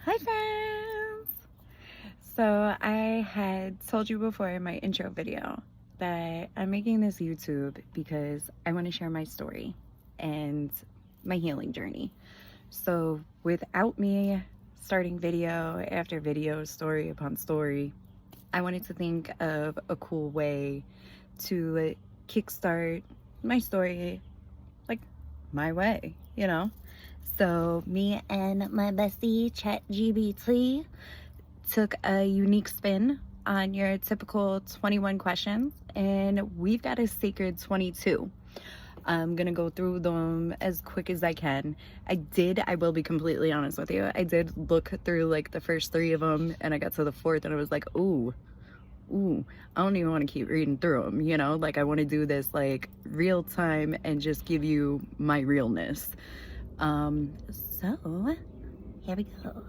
Hi friends! So I had told you before in my intro video that I'm making this YouTube because I want to share my story and my healing journey. So without me starting video after video, story upon story, I wanted to think of a cool way to kickstart my story like my way, you know? So me and my bestie ChatGPT took a unique spin on your typical 21 questions, and we've got a sacred 22. I'm gonna go through them as quick as I can. I will be completely honest with you, I did look through like the first 3 of them, and I got to the 4th and I was like, ooh, I don't even want to keep reading through them, you know? Like, I want to do this like real time and just give you my realness. So here we go.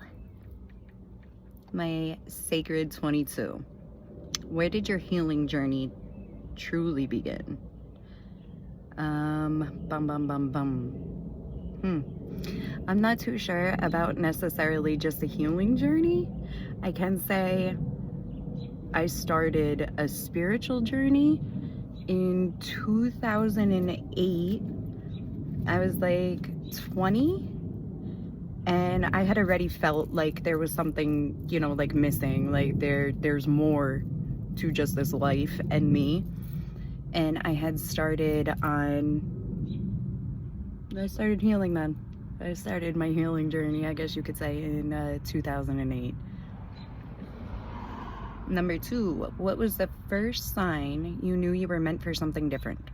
My sacred 22. Where did your healing journey truly begin? I'm not too sure about necessarily just a healing journey. I can say I started a spiritual journey in 2008. I was like 20, and I had already felt like there was something, you know, like missing, like there's more to just this life and me. And I started healing then. I started my healing journey, I guess you could say, in 2008. Number 2, what was the first sign you knew you were meant for something different?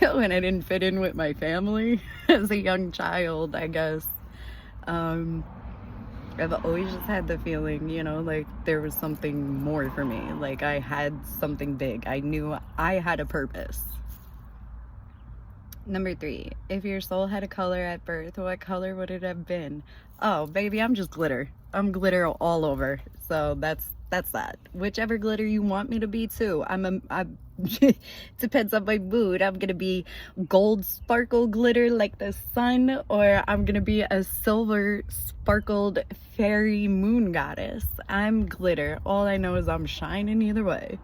When I didn't fit in with my family as a young child, I guess. I've always just had the feeling, you know, like there was something more for me. Like I had something big. I knew I had a purpose. Number 3, if your soul had a color at birth, what color would it have been? Oh, baby, I'm just glitter. I'm glitter all over. So that's that. Whichever glitter you want me to be too. Depends on my mood. I'm gonna be gold sparkle glitter like the sun, or I'm gonna be a silver sparkled fairy moon goddess. I'm glitter. All I know is I'm shining either way.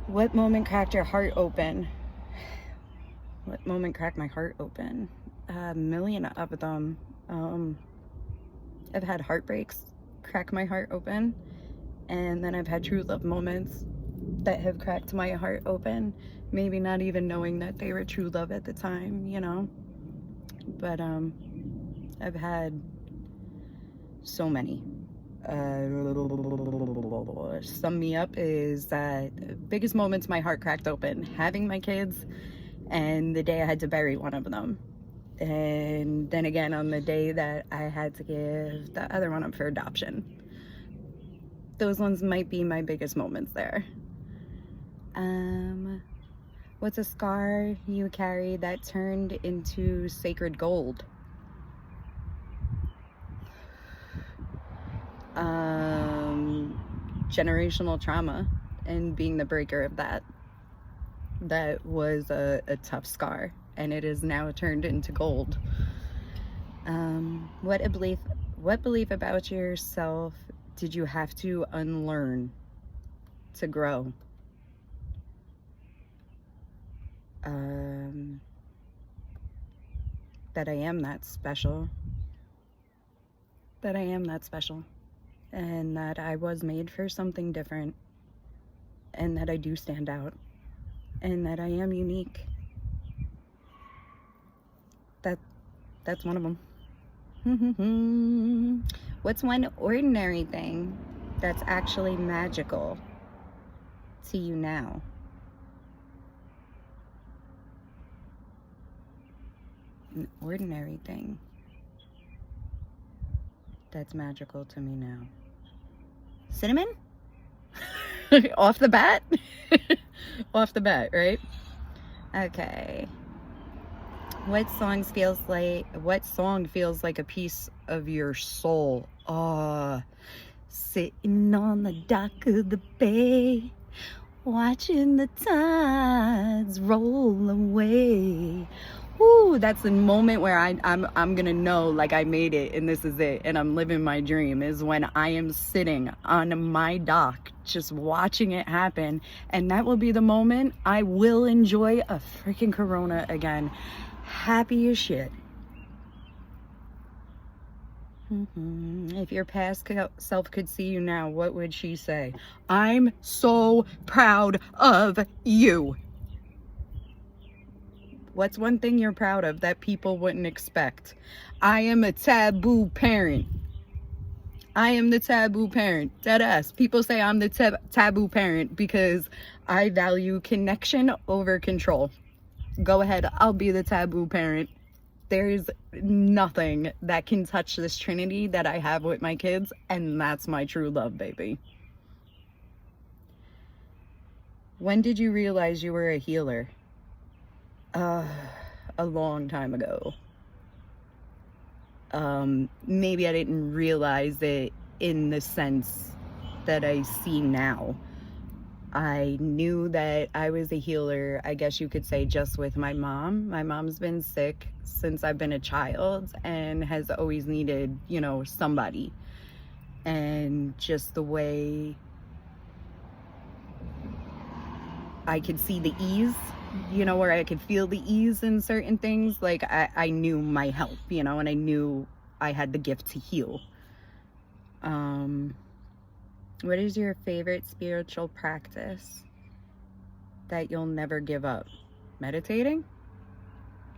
What moment cracked your heart open? What moment cracked my heart open? A million of them. I've had heartbreaks crack my heart open, and then I've had true love moments that have cracked my heart open, maybe not even knowing that they were true love at the time, you know. But I've had so many. Sum me up is that biggest moments my heart cracked open, having my kids and the day I had to bury one of them, and then again on the day that I had to give the other one up for adoption. Those ones might be my biggest moments there. What's a scar you carry that turned into sacred gold? Generational trauma and being the breaker of that. That was a tough scar, and it is now turned into gold. What belief about yourself did you have to unlearn to grow? That I am that special. That I am that special. And that I was made for something different. And that I do stand out. And that I am unique. That's one of them. What's one ordinary thing that's actually magical to you now? An ordinary thing that's magical to me now. Cinnamon? Off the bat? Off the bat, right? Okay. What song feels like a piece of your soul? Sitting on the dock of the bay, watching the tides roll away. Ooh, woo, that's the moment where I'm gonna know like I made it and this is it and I'm living my dream, is when I am sitting on my dock just watching it happen. And that will be the moment I will enjoy a freaking Corona again. Happy as shit. If your past self could see you now, what would she say? I'm so proud of you. What's one thing you're proud of that people wouldn't expect? I am a taboo parent. I am the taboo parent. Deadass. People say I'm the taboo parent because I value connection over control. Go ahead, I'll be the taboo parent. There's nothing that can touch this trinity that I have with my kids, and that's my true love, baby. When did you realize you were a healer? A long time ago. Maybe I didn't realize it in the sense that I see now. I knew that I was a healer, I guess you could say, just with my mom. My mom's been sick since I've been a child and has always needed, you know, somebody. And just the way I could see the ease, you know, where I could feel the ease in certain things, like I knew my help, you know, and I knew I had the gift to heal. What is your favorite spiritual practice that you'll never give up? Meditating.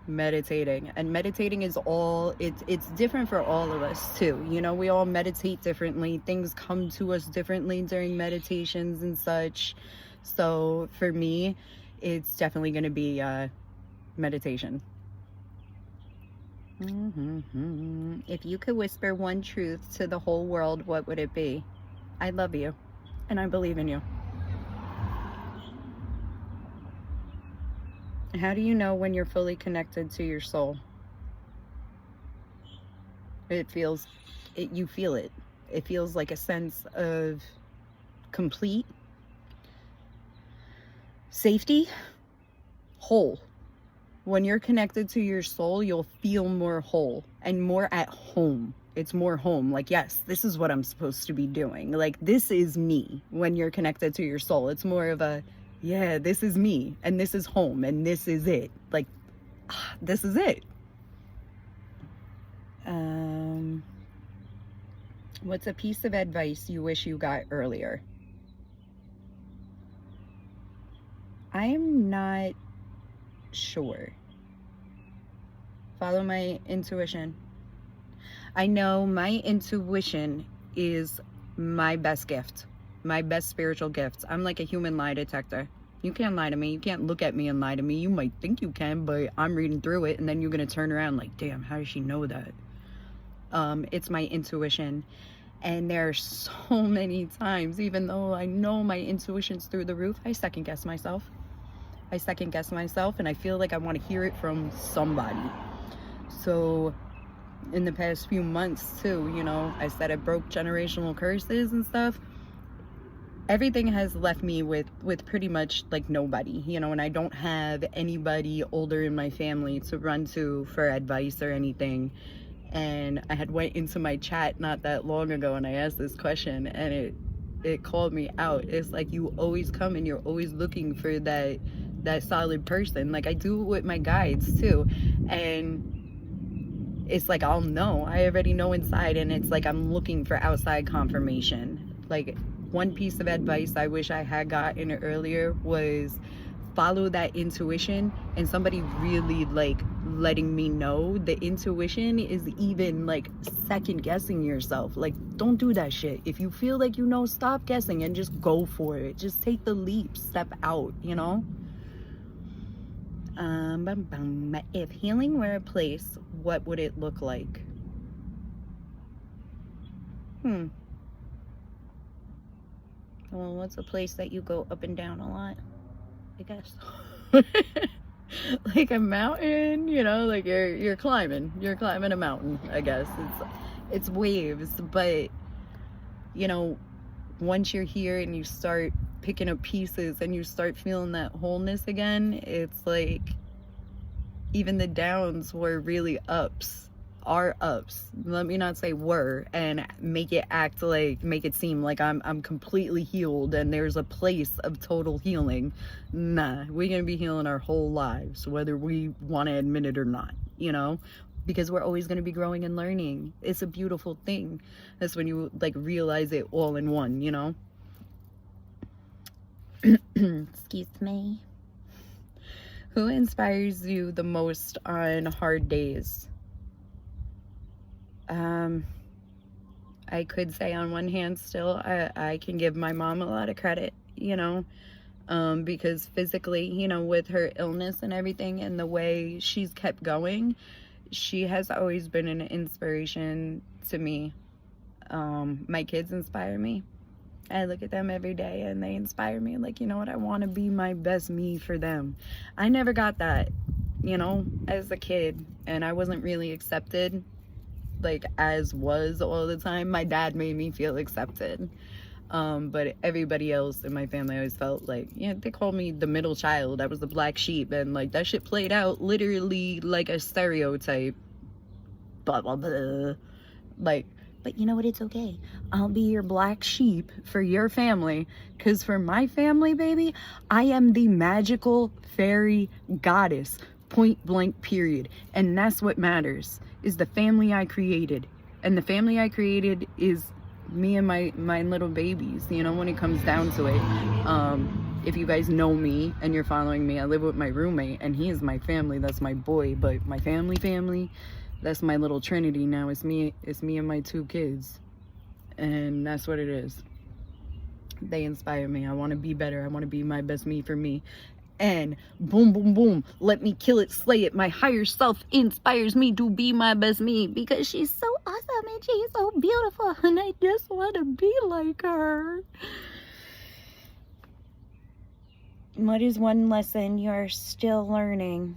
And meditating is all, it's different for all of us too, you know. We all meditate differently, things come to us differently during meditations and such. So for me, it's definitely going to be meditation. If you could whisper one truth to the whole world, what would it be? I love you, and I believe in you. How do you know when you're fully connected to your soul? You feel it. It feels like a sense of complete safety, whole. When you're connected to your soul, you'll feel more whole and more at home. It's more home. Like, yes, this is what I'm supposed to be doing. Like, this is me. When you're connected to your soul, it's more of a, yeah, this is me, and this is home, and this is it. Like, this is it. What's a piece of advice you wish you got earlier? I am not sure. Follow my intuition. I know my intuition is my best gift, my best spiritual gift. I'm like a human lie detector. You can't lie to me. You can't look at me and lie to me. You might think you can, but I'm reading through it, and then you're going to turn around like, damn, how does she know that? It's my intuition. And there are so many times, even though I know my intuition's through the roof, I second guess myself. And I feel like I want to hear it from somebody. So in the past few months too, you know, I said I broke generational curses and stuff. Everything has left me with pretty much like nobody, you know, and I don't have anybody older in my family to run to for advice or anything. And I had went into my chat not that long ago and I asked this question, and it called me out. It's like, you always come and you're always looking for that solid person. Like I do with my guides too, and it's like I'll know, I already know inside, and it's like I'm looking for outside confirmation. Like, one piece of advice I wish I had gotten earlier was follow that intuition, and somebody really like letting me know the intuition is even like second guessing yourself. Like, don't do that shit. If you feel like you know, stop guessing and just go for it. Just take the leap, step out, you know. If healing were a place, what would it look like? Well, what's a place that you go up and down a lot, I guess? Like a mountain, you know, like you're climbing a mountain, I guess. It's waves, but you know, once you're here and you start picking up pieces and you start feeling that wholeness again, it's like even the downs were really ups, are ups. Let me not say were, and make it seem like I'm completely healed and there's a place of total healing. Nah, we're gonna be healing our whole lives, whether we want to admit it or not, you know? Because we're always going to be growing and learning. It's a beautiful thing. That's when you like realize it all in one, you know? Excuse me. Who inspires you the most on hard days? I could say on one hand still, I can give my mom a lot of credit, you know, because physically, you know, with her illness and everything and the way she's kept going, she has always been an inspiration to me. My kids inspire me. I look at them every day and they inspire me. Like, you know what? I want to be my best me for them. I never got that, you know, as a kid, and I wasn't really accepted, like, as was all the time. My dad made me feel accepted. But everybody else in my family always felt like, you know, they called me the middle child. I was the black sheep, and like that shit played out literally like a stereotype. Blah, blah, blah. Like, but you know what? It's okay. I'll be your black sheep for your family. Because for my family, baby, I am the magical fairy goddess. Point blank, period. And that's what matters, is the family I created. And the family I created is me and my little babies, you know, when it comes down to it. If you guys know me and you're following me, I live with my roommate, and he is my family. That's my boy. But my family, that's my little trinity now. It's me and my 2 kids. And that's what it is. They inspire me. I want to be better. I want to be my best me for me. And boom, boom, boom, let me kill it, slay it. My higher self inspires me to be my best me, because she's so awesome and she's so beautiful, and I just want to be like her. What is one lesson you're still learning?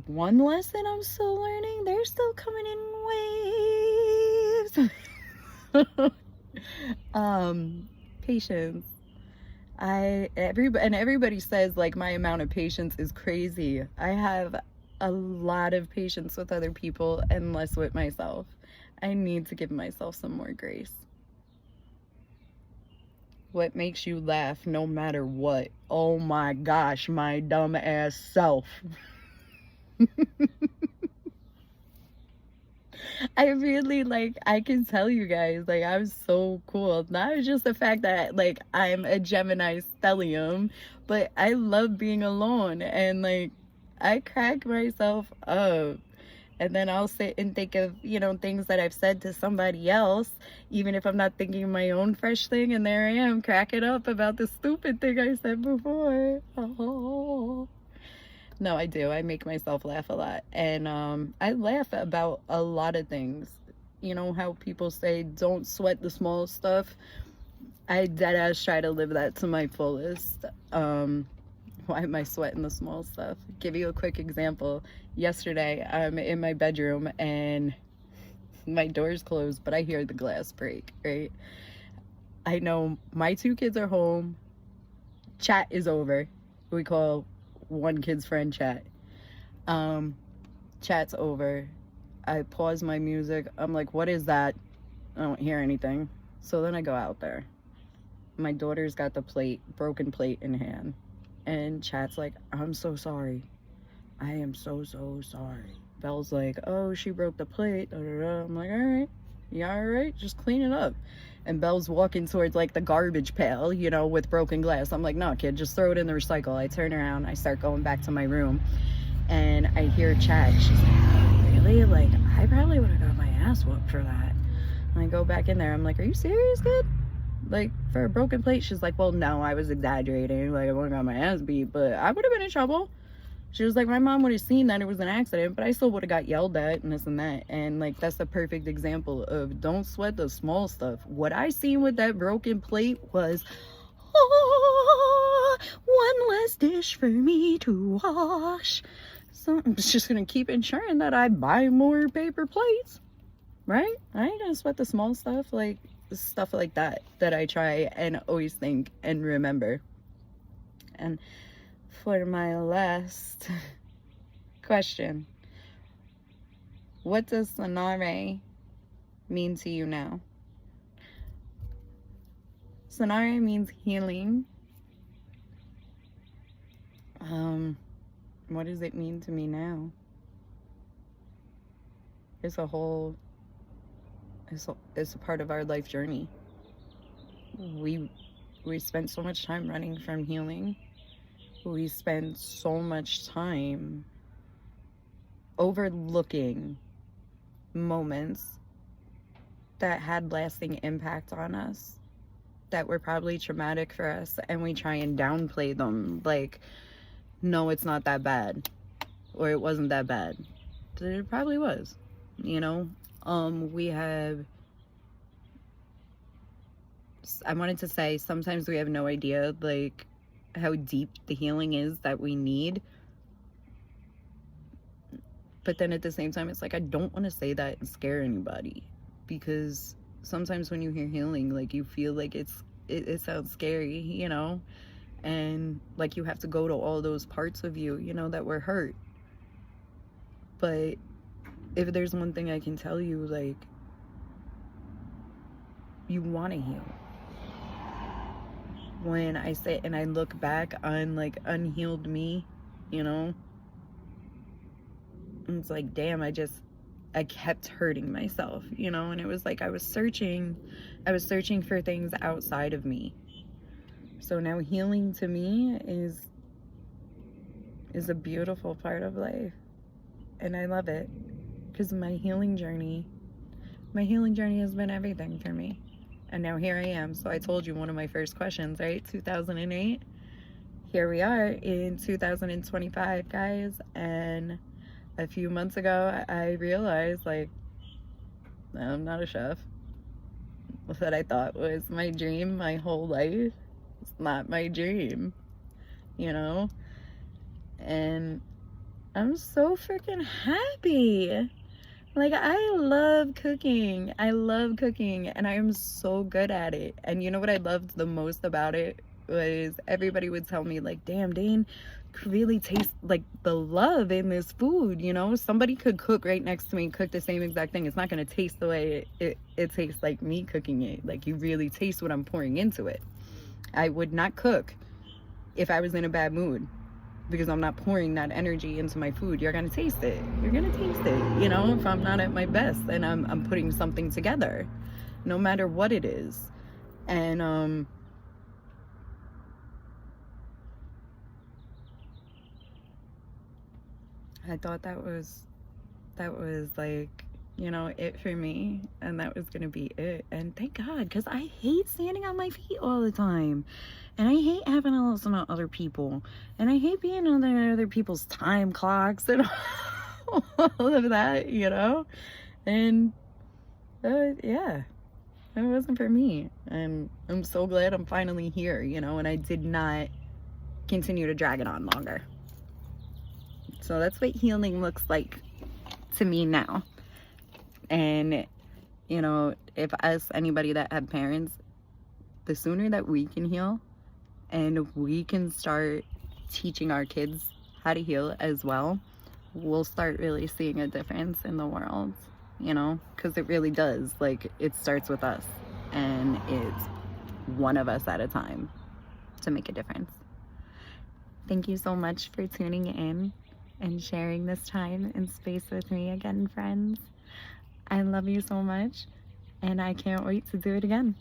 One lesson I'm still learning? They're still coming in waves. Patience. Everybody says like my amount of patience is crazy. I have a lot of patience with other people and less with myself. I need to give myself some more grace. What makes you laugh no matter what? Oh my gosh, my dumb ass self. I really, like, I can tell you guys, like, I'm so cool. Not just the fact that, like, I'm a Gemini stellium, but I love being alone, and, like, I crack myself up. And then I'll sit and think of, you know, things that I've said to somebody else, even if I'm not thinking of my own fresh thing, and there I am cracking up about the stupid thing I said before. Oh. No, I do. I make myself laugh a lot. And I laugh about a lot of things. You know how people say, don't sweat the small stuff? I deadass try to live that to my fullest. Why am I sweating the small stuff? Give you a quick example. Yesterday, I'm in my bedroom and my door's closed, but I hear the glass break, right? I know my 2 kids are home. Chat is over. We call one kid's friend chat. Chat's over. I pause my music. I'm like, what is that? I don't hear anything. So then I go out there. My daughter's got the broken plate in hand. And Chat's like, I'm so sorry. I am so sorry. Belle's like, oh, she broke the plate. Da, da, da. I'm like, all right. You all right? Just clean it up. And Belle's walking towards like the garbage pail, you know, with broken glass. I'm like, no, kid, just throw it in the recycle. I turn around. I start going back to my room. And I hear Chat. She's like, oh, really? Like, I probably would have got my ass whooped for that. And I go back in there. I'm like, are you serious, kid? Like, for a broken plate? She's like, well, no, I was exaggerating. Like, I wouldn't have got my ass beat, but I would have been in trouble. She was like, my mom would have seen that it was an accident, but I still would have got yelled at and this and that. And, like, that's the perfect example of don't sweat the small stuff. What I seen with that broken plate was, oh, one less dish for me to wash. So I'm just going to keep ensuring that I buy more paper plates, right? I ain't going to sweat the small stuff, like stuff like that I try and always think and remember. And for my last Question. What does Sanare mean to you now? Sanare means healing. What does it mean to me now? It's a whole, it's a part of our life journey. We spend so much time running from healing. We spend so much time overlooking moments that had lasting impact on us, that were probably traumatic for us, and we try and downplay them like, no, it's not that bad, or it wasn't that bad. It probably was, you know. We have, I wanted to say, sometimes we have no idea like how deep the healing is that we need, but then at the same time it's like, I don't want to say that and scare anybody, because sometimes when you hear healing, like, you feel like it sounds scary, you know, and like you have to go to all those parts of you, you know, that were hurt. But if there's one thing I can tell you, like, you want to heal. When I sit and I look back on like unhealed me, you know, it's like, damn, I kept hurting myself, you know. And it was like I was searching for things outside of me. So now healing to me is a beautiful part of life, and I love it, because my healing journey has been everything for me. And now here I am. So I told you, one of my first questions, right? 2008. Here we are in 2025, guys. And a few months ago, I realized, like, I'm not a chef. What I thought was my dream my whole life, it's not my dream, you know? And I'm so freaking happy. Like, I love cooking. And I am so good at it. And you know what I loved the most about it was everybody would tell me, like, damn, Dane, could really taste like the love in this food, you know? Somebody could cook right next to me, cook the same exact thing. It's not going to taste the way it tastes like me cooking it. Like, you really taste what I'm pouring into it. I would not cook if I was in a bad mood, because I'm not pouring that energy into my food. You're gonna taste it. You know, if I'm not at my best and I'm putting something together, no matter what it is. And I thought that was like, you know, it for me, and that was gonna be it. And thank God, because I hate standing on my feet all the time, and I hate having to listen to other people, and I hate being on other people's time clocks and all of that, you know. And yeah, it wasn't for me, and I'm so glad I'm finally here, you know. And I did not continue to drag it on longer. So that's what healing looks like to me now. And, you know, if anybody that had parents, the sooner that we can heal and we can start teaching our kids how to heal as well, we'll start really seeing a difference in the world, you know, because it really does. Like, it starts with us, and it's one of us at a time to make a difference. Thank you so much for tuning in and sharing this time and space with me again, friends. I love you so much, and I can't wait to do it again.